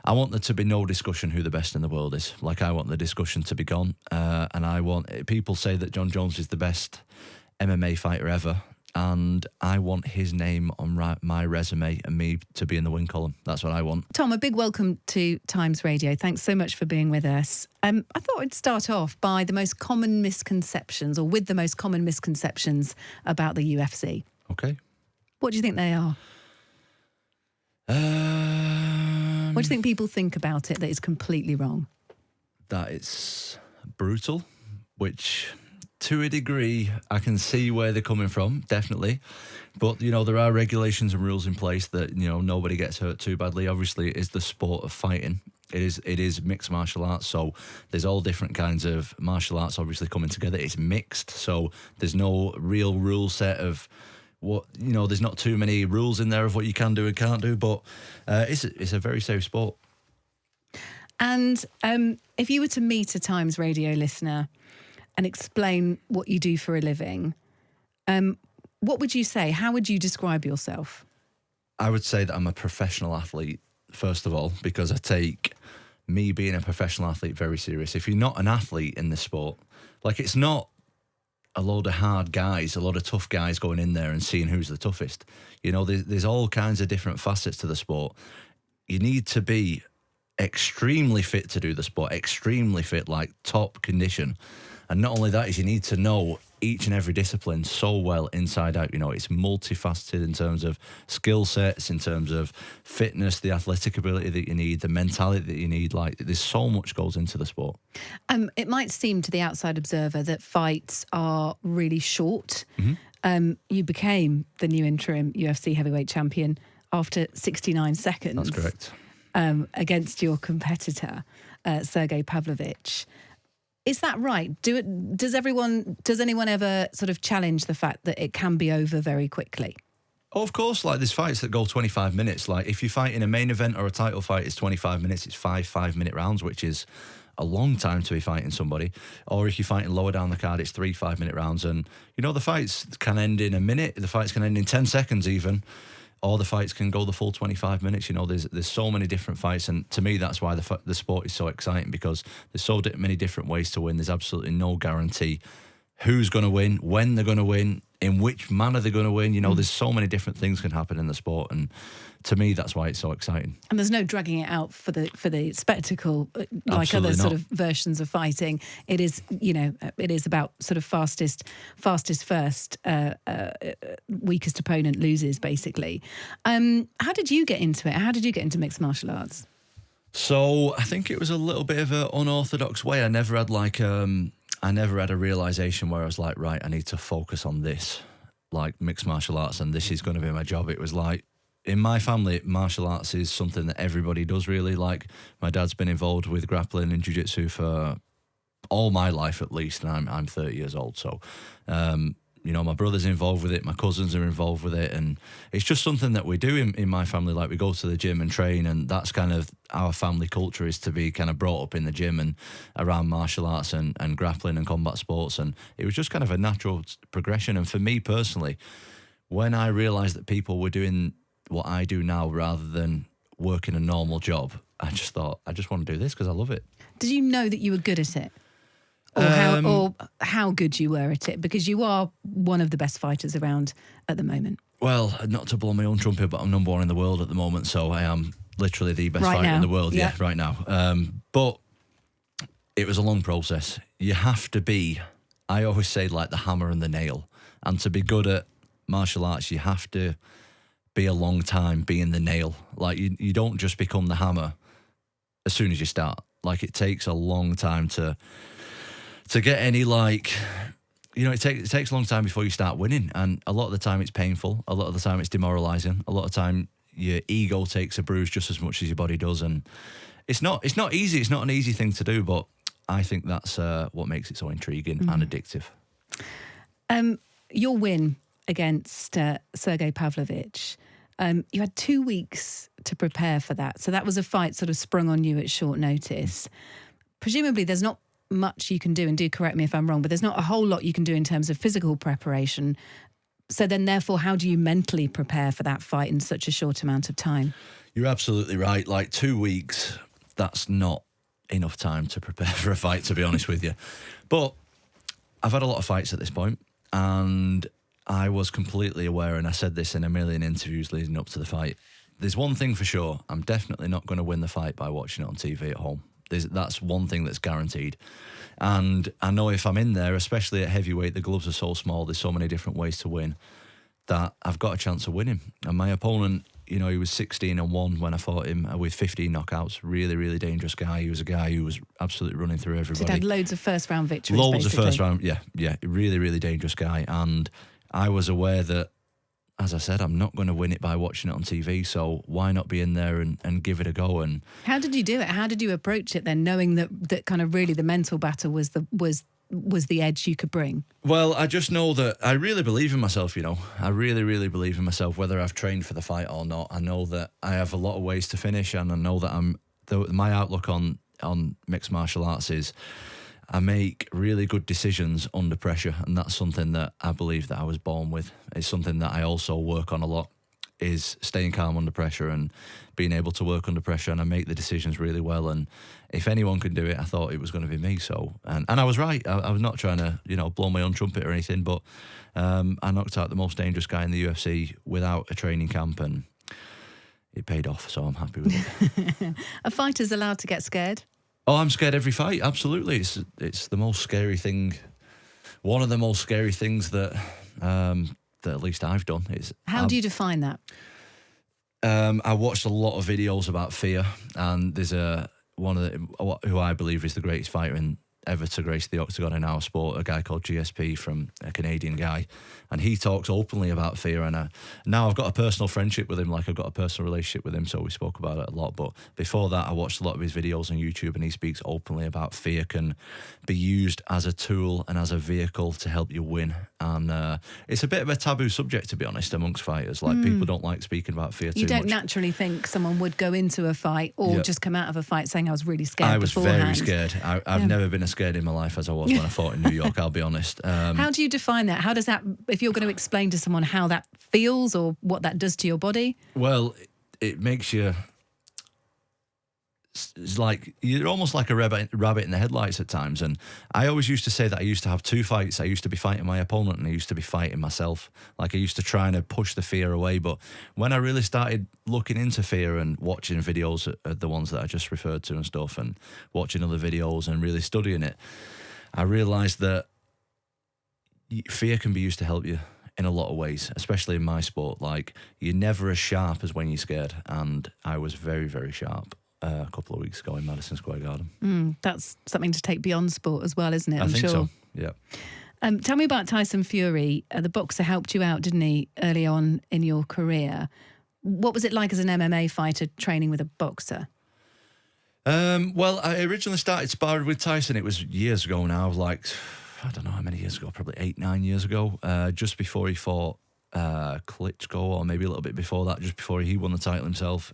I want there to be no discussion who the best in the world is. Like, I want the discussion to be gone. And I want... People say that Jon Jones is the best MMA fighter ever. And I want his name on my resume and me to be in the win column. That's what I want. Tom, a big welcome to Times Radio. Thanks so much for being with us. I thought I'd start off by the most common misconceptions, or with the most common misconceptions about the UFC. Okay. What do you think they are? What do you think people think about it that is completely wrong? That it's brutal, which... to a degree, I can see where they're coming from, definitely. But, there are regulations and rules in place that, nobody gets hurt too badly. Obviously, it is the sport of fighting. It is mixed martial arts, so there's all different kinds of martial arts obviously coming together. It's mixed, so there's no real rule set of what, there's not too many rules in there of what you can do and can't do, but it's a very safe sport. And if you were to meet a Times Radio listener and explain what you do for a living, what would you say? How would you describe yourself? I would say that I'm a professional athlete, first of all, because I take me being a professional athlete very serious. If you're not an athlete in this sport, like, it's not a load of hard guys, a load of tough guys going in there and seeing who's the toughest. There's all kinds of different facets to the sport. You need to be extremely fit to do the sport, extremely fit, like top condition. And not only that, is you need to know each and every discipline so well inside out. It's multifaceted in terms of skill sets, in terms of fitness, the athletic ability that you need, the mentality that you need. Like, there's so much goes into the sport. It might seem to the outside observer that fights are really short. Mm-hmm. You became the new interim UFC heavyweight champion after 69 seconds. That's correct. Against your competitor, Sergey Pavlovich. Is that right? Does anyone ever sort of challenge the fact that it can be over very quickly? Oh, of course. Like, there's fights that go 25 minutes. Like, if you fight in a main event or a title fight, it's 25 minutes. It's 5-minute rounds, which is a long time to be fighting somebody. Or if you're fighting lower down the card, it's 3 5-minute rounds. And, the fights can end in a minute. The fights can end in 10 seconds even. Or the fights can go the full 25 minutes. There's so many different fights, and to me, that's why the sport is so exciting, because there's so many different ways to win. There's absolutely no guarantee who's going to win, when they're going to win, in which manner they're going to win. There's so many different things can happen in the sport, and to me, that's why it's so exciting. And there's no dragging it out for the spectacle, like absolutely other not. sort of versions of fighting. It is, it is about sort of fastest first, weakest opponent loses, basically. How did you get into it? How did you get into mixed martial arts? So I think it was a little bit of an unorthodox way. I never had a realization where I was like, right, I need to focus on this, like mixed martial arts, and this is going to be my job. It was like, in my family, martial arts is something that everybody does, really. Like, my dad's been involved with grappling and jiu-jitsu for all my life, at least, and I'm 30 years old. So, my brother's involved with it, my cousins are involved with it, and it's just something that we do in my family. Like, we go to the gym and train, and that's kind of our family culture, is to be kind of brought up in the gym and around martial arts and grappling and combat sports. And it was just kind of a natural progression. And for me personally, when I realised that people were doing what I do now rather than working a normal job, I just thought, I just want to do this because I love it. Did you know that you were good at it? Or how good you were at it? Because you are one of the best fighters around at the moment. Well, not to blow my own trumpet, but I'm number one in the world at the moment, so I am literally the best fighter in the world, yeah, right now. But it was a long process. You have to be, I always say, like the hammer and the nail. And to be good at martial arts, you have to be a long time being the nail. Like, you don't just become the hammer as soon as you start. Like, it takes a long time to get any, like, it takes a long time before you start winning. And a lot of the time it's painful. A lot of the time it's demoralising. A lot of the time your ego takes a bruise just as much as your body does. And it's not easy. It's not an easy thing to do, but I think that's what makes it so intriguing and addictive. Your win against Sergey Pavlovich, you had 2 weeks to prepare for that. So that was a fight sort of sprung on you at short notice. Presumably there's not much you can do, and do correct me if I'm wrong, but there's not a whole lot you can do in terms of physical preparation. So then, therefore, how do you mentally prepare for that fight in such a short amount of time? You're absolutely right. Like 2 weeks, that's not enough time to prepare for a fight, to be honest with you. But I've had a lot of fights at this point, and I was completely aware, and I said this in a million interviews leading up to the fight. There's one thing for sure, I'm definitely not going to win the fight by watching it on TV at home. That's one thing that's guaranteed. And I know if I'm in there, especially at heavyweight, the gloves are so small, there's so many different ways to win, that I've got a chance of winning. And my opponent, you know, he was 16-1 when I fought him with 15 knockouts. Really, really dangerous guy. He was a guy who was absolutely running through everybody. So he'd had loads of first round victories. Loads of first round, yeah. Really, really dangerous guy. And I was aware that, as I said, I'm not going to win it by watching it on TV. So why not be in there and give it a go? And how did you do it? How did you approach it then, knowing that kind of really the mental battle was the edge you could bring? Well, I just know that I really believe in myself, you know. I really, really believe in myself, whether I've trained for the fight or not. I know that I have a lot of ways to finish, and I know that my outlook on mixed martial arts is I make really good decisions under pressure, and that's something that I believe that I was born with. It's something that I also work on a lot, is staying calm under pressure and being able to work under pressure, and I make the decisions really well. And if anyone could do it, I thought it was going to be me. So, and I was right. I was not trying to, you know, blow my own trumpet or anything, but I knocked out the most dangerous guy in the UFC without a training camp, and it paid off. So I'm happy with it. A fighter's allowed to get scared? Oh, I'm scared every fight. Absolutely, it's the most scary thing. One of the most scary things that that at least I've done is. How do you define that? I watched a lot of videos about fear, and there's who I believe is the greatest fighter ever to grace the octagon in our sport, a guy called GSP, from a Canadian guy, and he talks openly about fear. And now I've got a personal friendship with him, like I've got a personal relationship with him, so we spoke about it a lot. But before that, I watched a lot of his videos on YouTube, and he speaks openly about fear can be used as a tool and as a vehicle to help you win. And it's a bit of a taboo subject, to be honest, amongst fighters. Like people don't like speaking about fear too much. You don't naturally think someone would go into a fight or just come out of a fight saying I was really scared. I was beforehand. very scared. I've never been as scared in my life as I was when I fought in New York, I'll be honest. How do you define that? How does that, if you're going to explain to someone how that feels or what that does to your body? Well, it makes you, it's like, you're almost like a rabbit in the headlights at times. And I always used to say that I used to have two fights. I used to be fighting my opponent, and I used to be fighting myself. Like, I used to try and push the fear away. But when I really started looking into fear and watching videos, the ones that I just referred to and stuff, and watching other videos and really studying it, I realised that fear can be used to help you in a lot of ways, especially in my sport. Like, you're never as sharp as when you're scared. And I was very, very sharp a couple of weeks ago in Madison Square Garden. That's something to take beyond sport as well, isn't it? I think sure. so, yeah. Tell me about Tyson Fury. The boxer helped you out, didn't he, early on in your career? What was it like as an MMA fighter training with a boxer? Well, I originally started sparring with Tyson. It was years ago now, like, I don't know how many years ago, probably 8-9 years ago, just before he fought Klitschko, or maybe a little bit before that, just before he won the title himself.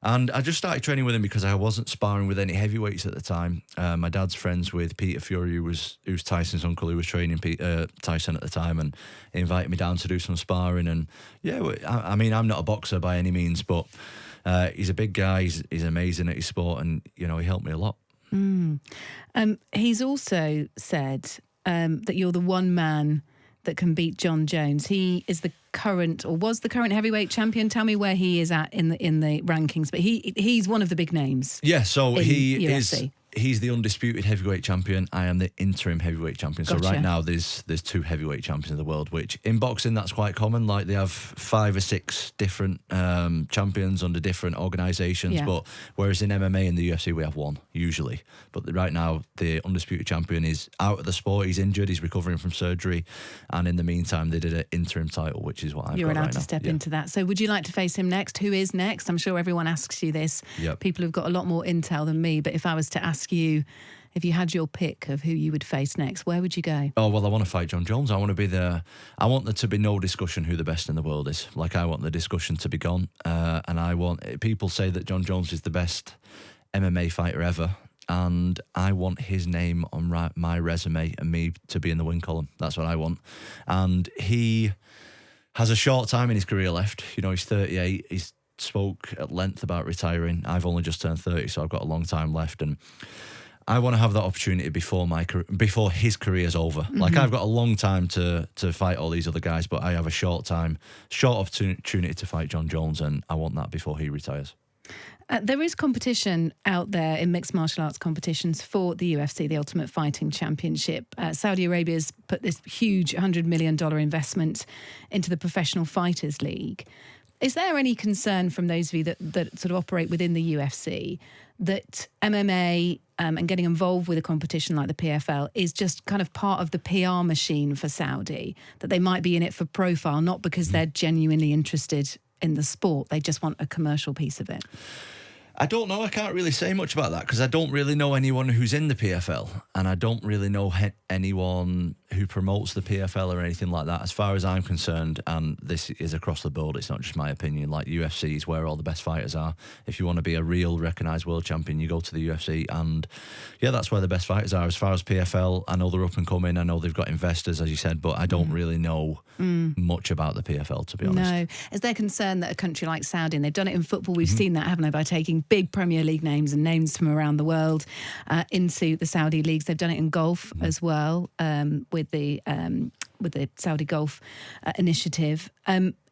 And I just started training with him because I wasn't sparring with any heavyweights at the time. My dad's friends with Peter Fury, who's Tyson's uncle, who was training Tyson at the time, and he invited me down to do some sparring. And yeah, I mean, I'm not a boxer by any means, but he's a big guy. He's amazing at his sport, and you know, he helped me a lot. He's also said that you're the one man that can beat Jon Jones. He is the current, or was the current, heavyweight champion. Tell me where he is at in the rankings, but he's one of the big names. Yeah, so he UFC. He's the undisputed heavyweight champion. I am the interim heavyweight champion. Gotcha. So right now there's two heavyweight champions in the world, which in boxing that's quite common. Like, they have 5 or 6 different champions under different organisations. Yeah. But whereas in MMA and the UFC we have one usually. But right now the undisputed champion is out of the sport. He's injured. He's recovering from surgery. And in the meantime they did an interim title, which is what I've You're got allowed right to now. step into that. So would you like to face him next? Who is next? I'm sure everyone asks you this. Yep. People have got a lot more intel than me, but if I was to ask you, if you had your pick of who you would face next, where would you go? Oh, well, I want to fight Jon Jones. I want there to be no discussion who the best in the world is. Like, I want the discussion to be gone. And people say that Jon Jones is the best MMA fighter ever. And I want his name on my resume and me to be in the win column. That's what I want. And he has a short time in his career left. You know, he's 38. spoke at length about retiring. I've only just turned 30, so I've got a long time left, and I want to have that opportunity before his career's over. Like, I've got a long time to fight all these other guys, but I have a short opportunity to fight Jon Jones, and I want that before he retires. There is competition out there in mixed martial arts competitions for the UFC, the Ultimate Fighting Championship. Saudi Arabia's put this huge $100 million investment into the Professional Fighters League. Is there any concern from those of you that sort of operate within the UFC that MMA and getting involved with a competition like the PFL is just kind of part of the PR machine for Saudi, that they might be in it for profile, not because they're genuinely interested in the sport, they just want a commercial piece of it? I don't know. I can't really say much about that because I don't really know anyone who's in the PFL, and I don't really know anyone who promotes the PFL or anything like that. As far as I'm concerned, and this is across the board, it's not just my opinion, like UFC is where all the best fighters are. If you want to be a real recognised world champion, you go to the UFC, and yeah, that's where the best fighters are. As far as PFL, I know they're up and coming. I know they've got investors, as you said, but I don't really know much about the PFL, to be honest. No. Is there concern that a country like Saudi, and they've done it in football, we've seen that, haven't they, by taking big Premier League names and names from around the world into the Saudi leagues. They've done it in golf as well, with the Saudi Golf Initiative.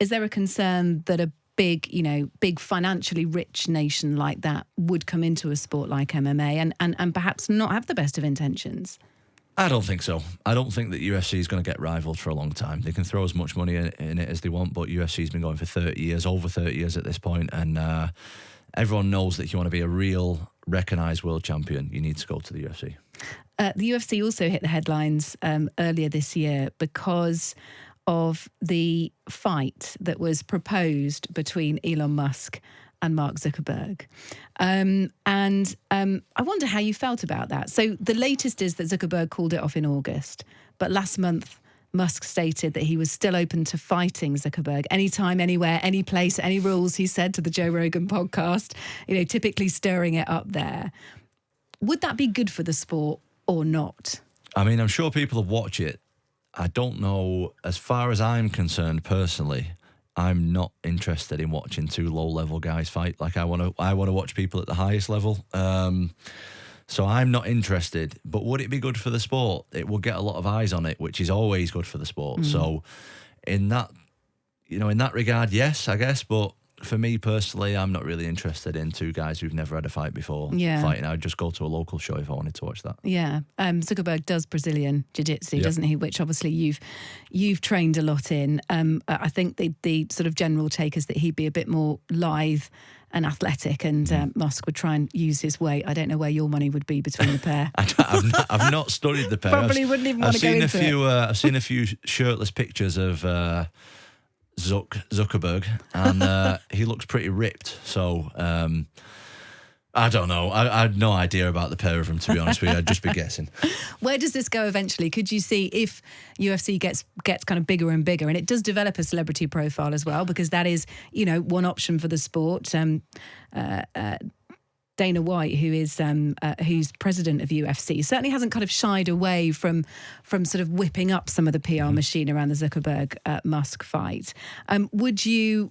Is there a concern that a big financially rich nation like that would come into a sport like MMA and perhaps not have the best of intentions? I don't think so. I don't think that UFC is going to get rivaled for a long time. They can throw as much money in it as they want, but UFC's been going for 30 years, over 30 years at this point, and everyone knows that if you want to be a real recognised world champion, you need to go to the UFC. The UFC also hit the headlines earlier this year because of the fight that was proposed between Elon Musk and Mark Zuckerberg. And I wonder how you felt about that. So the latest is that Zuckerberg called it off in August, but last month Musk stated that he was still open to fighting Zuckerberg anytime, anywhere, any place, any rules, he said to the Joe Rogan podcast, typically stirring it up there. Would that be good for the sport or not? I mean, I'm sure people will watch it. I don't know. As far as I'm concerned personally, I'm not interested in watching two low-level guys fight. Like, I want to watch people at the highest level. So I'm not interested. But would it be good for the sport? It will get a lot of eyes on it, which is always good for the sport. So in that regard, yes, I guess. But for me personally, I'm not really interested in two guys who've never had a fight before fighting. I'd just go to a local show if I wanted to watch that. Yeah. Zuckerberg does Brazilian jiu-jitsu, doesn't he? Which obviously you've trained a lot in. I think the sort of general take is that he'd be a bit more lithe and athletic, and Musk would try and use his weight. I don't know where your money would be between the pair. I've not studied the pair. Probably wouldn't even want to go into it. I've seen a few shirtless pictures of Zuckerberg, and he looks pretty ripped. So I don't know. I had no idea about the pair of them, to be honest with you. I'd just be guessing. Where does this go eventually? Could you see if UFC gets kind of bigger and bigger, and it does develop a celebrity profile as well, because that is, one option for the sport. Dana White, who's president of UFC, certainly hasn't kind of shied away from sort of whipping up some of the PR machine around the Zuckerberg Musk fight. Would you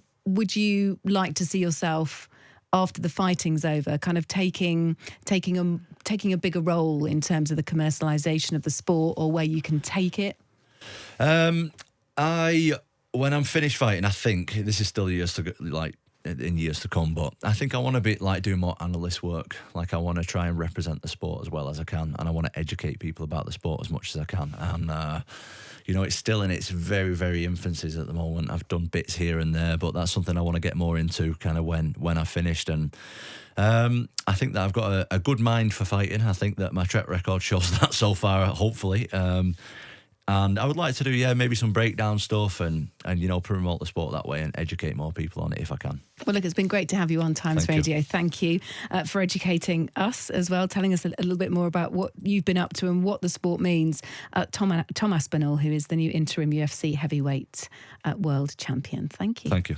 like to see yourself, after the fighting's over, kind of taking a bigger role in terms of the commercialization of the sport, or where you can take it? When I'm finished fighting, I think this is still years to come, but I think I want to be doing more analyst work. Like, I want to try and represent the sport as well as I can, and I want to educate people about the sport as much as I can. And it's still in its very, very infancies at the moment. I've done bits here and there, but that's something I want to get more into kind of when I've finished. And I think that I've got a good mind for fighting. I think that my track record shows that so far, hopefully. And I would like to do, maybe some breakdown stuff and promote the sport that way and educate more people on it if I can. Well, look, it's been great to have you on Times Radio. Thank you for educating us as well, telling us a little bit more about what you've been up to and what the sport means. Tom Aspinall, who is the new interim UFC heavyweight world champion. Thank you. Thank you.